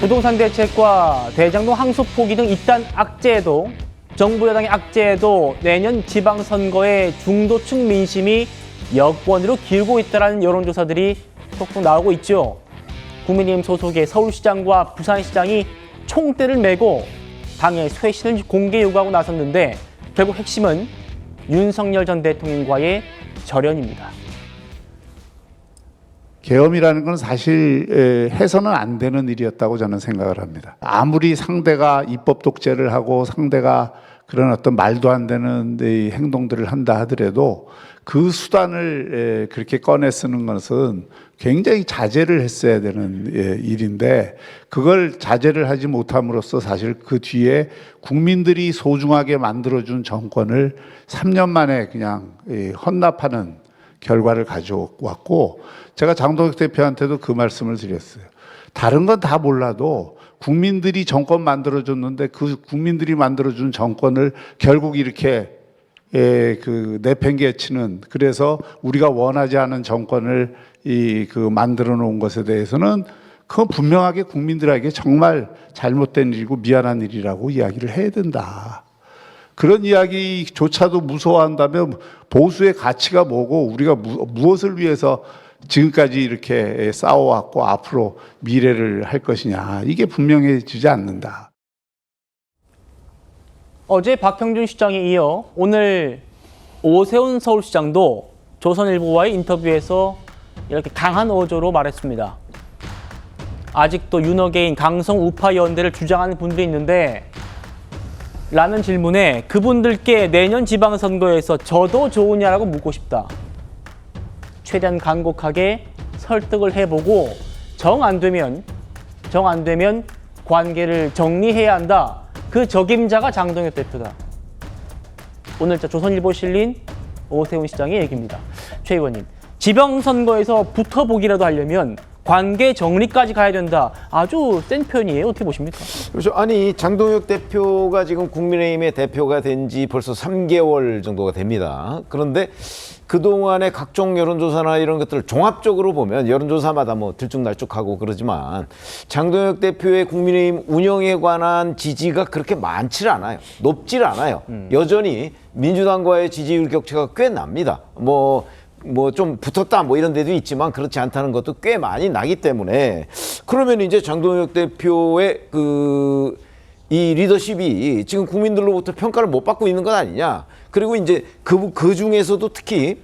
부동산 대책과 대장동 항소 포기 등 이딴 악재에도 정부 여당의 악재에도 내년 지방선거의 중도층 민심이 여권으로 기울고 있다는 여론조사들이 톡톡 나오고 있죠. 국민의힘 소속의 서울시장과 부산시장이 총대를 메고 당의 쇄신을 공개 요구하고 나섰는데 결국 핵심은 윤석열 전 대통령과의 절연입니다. 계엄이라는 건 사실 해서는 안 되는 일이었다고 저는 생각을 합니다. 아무리 상대가 입법 독재를 하고 상대가 그런 어떤 말도 안 되는 행동들을 한다 하더라도 그 수단을 그렇게 꺼내 쓰는 것은 굉장히 자제를 했어야 되는 일인데 그걸 자제를 하지 못함으로써 사실 그 뒤에 국민들이 소중하게 만들어준 정권을 3년 만에 그냥 헌납하는 결과를 가져왔고 제가 장동혁 대표한테도 그 말씀을 드렸어요. 다른 건 다 몰라도 국민들이 정권 만들어줬는데 그 국민들이 만들어준 정권을 결국 이렇게 내팽개치는 그래서 우리가 원하지 않은 정권을 만들어 놓은 것에 대해서는 그건 분명하게 국민들에게 정말 잘못된 일이고 미안한 일이라고 이야기를 해야 된다. 그런 이야기조차도 무서워한다면 보수의 가치가 뭐고 우리가 무엇을 위해서 지금까지 이렇게 싸워왔고 앞으로 미래를 할 것이냐 이게 분명해지지 않는다. 어제 박형준 시장에 이어 오늘 오세훈 서울시장도 조선일보와의 인터뷰에서 이렇게 강한 어조로 말했습니다. 아직도 윤어게인 강성 우파 연대를 주장하는 분들이 있는데 라는 질문에 그분들께 내년 지방선거에서 져도 좋으냐라고 묻고 싶다. 최대한 간곡하게 설득을 해보고 정 안 되면 관계를 정리해야 한다. 그 적임자가 장동혁 대표다. 오늘 조선일보 실린 오세훈 시장의 얘기입니다. 최 의원님, 지방선거에서 붙어보기라도 하려면 관계 정리까지 가야 된다. 아주 센 표현이에요. 어떻게 보십니까? 그렇죠. 아니 장동혁 대표가 지금 국민의힘의 대표가 된 지 벌써 3개월 정도가 됩니다. 그런데 그동안의 각종 여론조사나 이런 것들을 종합적으로 보면 여론조사마다 뭐 들쭉날쭉하고 그러지만 장동혁 대표의 국민의힘 운영에 관한 지지가 그렇게 많지를 않아요. 높지를 않아요. 여전히 민주당과의 지지율 격차가 꽤 납니다. 뭐 좀 붙었다 뭐 이런 데도 있지만 그렇지 않다는 것도 꽤 많이 나기 때문에 그러면 이제 장동혁 대표의 이 리더십이 지금 국민들로부터 평가를 못 받고 있는 것 아니냐. 그리고 이제 그 중에서도 특히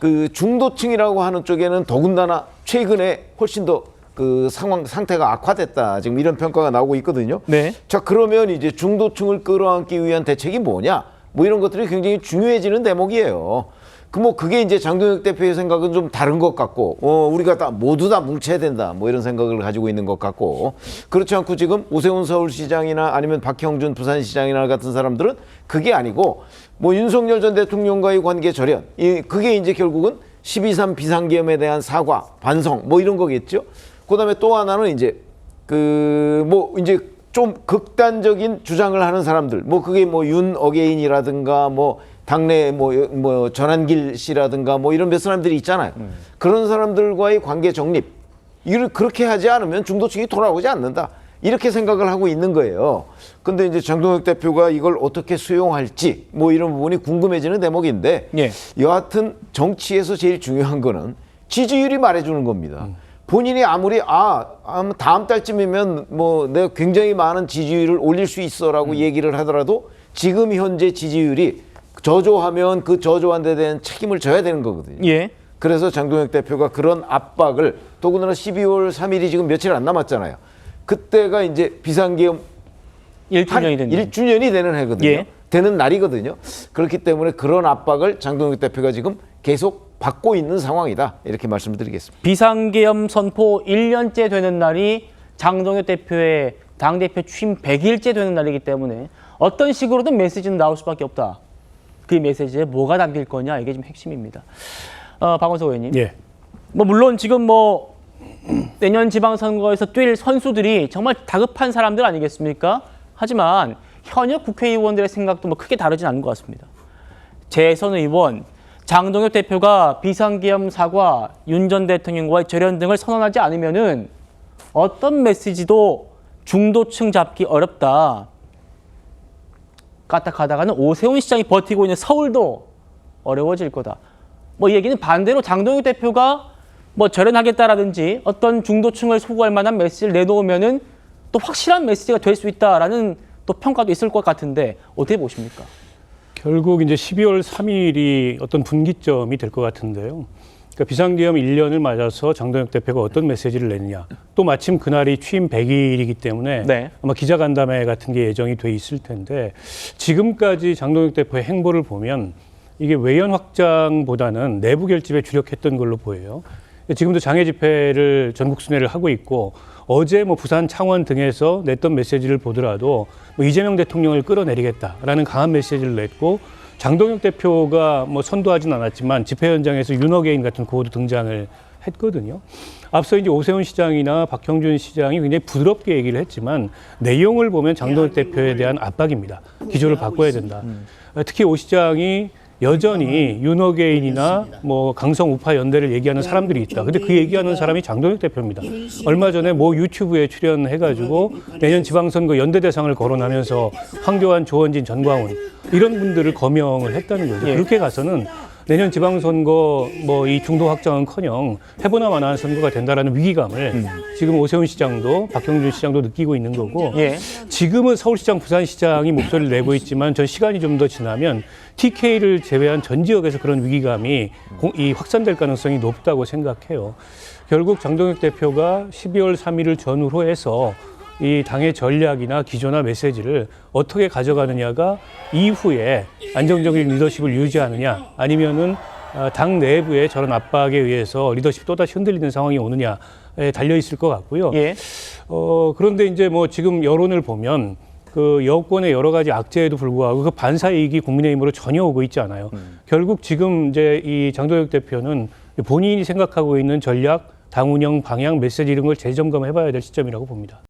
그 중도층이라고 하는 쪽에는 더군다나 최근에 훨씬 더 그 상태가 악화됐다. 지금 이런 평가가 나오고 있거든요. 네. 자, 그러면 이제 중도층을 끌어안기 위한 대책이 뭐냐? 뭐 이런 것들이 굉장히 중요해지는 대목이에요. 그게 이제 장동혁 대표의 생각은 좀 다른 것 같고, 우리가 모두 다 뭉쳐야 된다. 뭐 이런 생각을 가지고 있는 것 같고, 그렇지 않고 지금 오세훈 서울시장이나 아니면 박형준 부산시장이나 같은 사람들은 그게 아니고, 뭐 윤석열 전 대통령과의 관계 절연, 그게 이제 결국은 12.3 비상계엄에 대한 사과, 반성, 뭐 이런 거겠죠. 그 다음에 또 하나는 이제, 이제 좀 극단적인 주장을 하는 사람들, 뭐 그게 뭐 윤 어게인이라든가 뭐 당내 뭐 전한길 씨라든가 뭐 이런 몇 사람들이 있잖아요. 그런 사람들과의 관계 정립, 이를 그렇게 하지 않으면 중도층이 돌아오지 않는다. 이렇게 생각을 하고 있는 거예요. 근데 이제 장동혁 대표가 이걸 어떻게 수용할지 뭐 이런 부분이 궁금해지는 대목인데 예. 여하튼 정치에서 제일 중요한 거는 지지율이 말해주는 겁니다. 본인이 아무리 다음 달쯤이면 뭐 내가 굉장히 많은 지지율을 올릴 수 있어라고 얘기를 하더라도 지금 현재 지지율이 저조하면 그 저조한 데 대한 책임을 져야 되는 거거든요. 예. 그래서 장동혁 대표가 그런 압박을 더군다나 12월 3일이 지금 며칠 안 남았잖아요. 그때가 이제 비상계엄 1주년이 됐네요. 1주년이 되는 해거든요. 예. 되는 날이거든요. 그렇기 때문에 그런 압박을 장동혁 대표가 지금 계속 받고 있는 상황이다. 이렇게 말씀을 드리겠습니다. 비상계엄 선포 1년째 되는 날이 장동혁 대표의 당대표 취임 100일째 되는 날이기 때문에 어떤 식으로든 메시지는 나올 수밖에 없다. 그 메시지에 뭐가 담길 거냐 이게 지금 핵심입니다. 박원석 의원님. 예. 물론 지금 내년 지방선거에서 뛸 선수들이 정말 다급한 사람들 아니겠습니까? 하지만 현역 국회의원들의 생각도 크게 다르진 않은 것 같습니다. 재선 의원, 장동혁 대표가 비상계엄 사과, 윤 전 대통령과의 절연 등을 선언하지 않으면은 어떤 메시지도 중도층 잡기 어렵다. 까딱하다가는 오세훈 시장이 버티고 있는 서울도 어려워질 거다. 뭐 이 얘기는 반대로 장동혁 대표가 뭐 절연하겠다라든지 어떤 중도층을 소구할 만한 메시지를 내놓으면은 또 확실한 메시지가 될 수 있다라는 또 평가도 있을 것 같은데 어떻게 보십니까? 결국 이제 12월 3일이 어떤 분기점이 될 것 같은데요. 그러니까 비상계엄 1년을 맞아서 장동혁 대표가 어떤 메시지를 내느냐. 또 마침 그날이 취임 100일이기 때문에 네. 아마 기자간담회 같은 게 예정이 돼 있을 텐데 지금까지 장동혁 대표의 행보를 보면 이게 외연 확장보다는 내부 결집에 주력했던 걸로 보여요. 지금도 장애 집회를 전국 순회를 하고 있고 어제 뭐 부산, 창원 등에서 냈던 메시지를 보더라도 뭐 이재명 대통령을 끌어내리겠다라는 강한 메시지를 냈고 장동혁 대표가 뭐 선도하진 않았지만 집회 현장에서 윤어게인 같은 구호도 등장을 했거든요. 앞서 이제 오세훈 시장이나 박형준 시장이 굉장히 부드럽게 얘기를 했지만 내용을 보면 장동혁 대표에 대한 압박입니다. 기조를 바꿔야 된다. 특히 오 시장이 여전히 윤어게인이나 뭐 강성 우파 연대를 얘기하는 사람들이 있다. 근데 그 얘기하는 사람이 장동혁 대표입니다. 얼마 전에 뭐 유튜브에 출연해가지고 내년 지방선거 연대 대상을 거론하면서 황교안, 조원진, 전광훈 이런 분들을 거명을 했다는 거죠. 그렇게 가서는 내년 지방선거 뭐 이 중도 확장은커녕 해보나 마나한 선거가 된다라는 위기감을 지금 오세훈 시장도 박형준 시장도 느끼고 있는 거고 지금은 서울시장, 부산시장이 목소리를 내고 있지만 전 시간이 좀 더 지나면 TK를 제외한 전 지역에서 그런 위기감이 확산될 가능성이 높다고 생각해요. 결국 장동혁 대표가 12월 3일을 전후로 해서 이 당의 전략이나 기조나 메시지를 어떻게 가져가느냐가 이후에 안정적인 리더십을 유지하느냐 아니면은 당 내부의 저런 압박에 의해서 리더십이 또다시 흔들리는 상황이 오느냐에 달려 있을 것 같고요. 그런데 이제 뭐 지금 여론을 보면 그 여권의 여러 가지 악재에도 불구하고 그 반사 이익이 국민의힘으로 전혀 오고 있지 않아요. 결국 지금 이제 이 장동혁 대표는 본인이 생각하고 있는 전략, 당 운영 방향, 메시지 이런 걸 재점검해봐야 될 시점이라고 봅니다.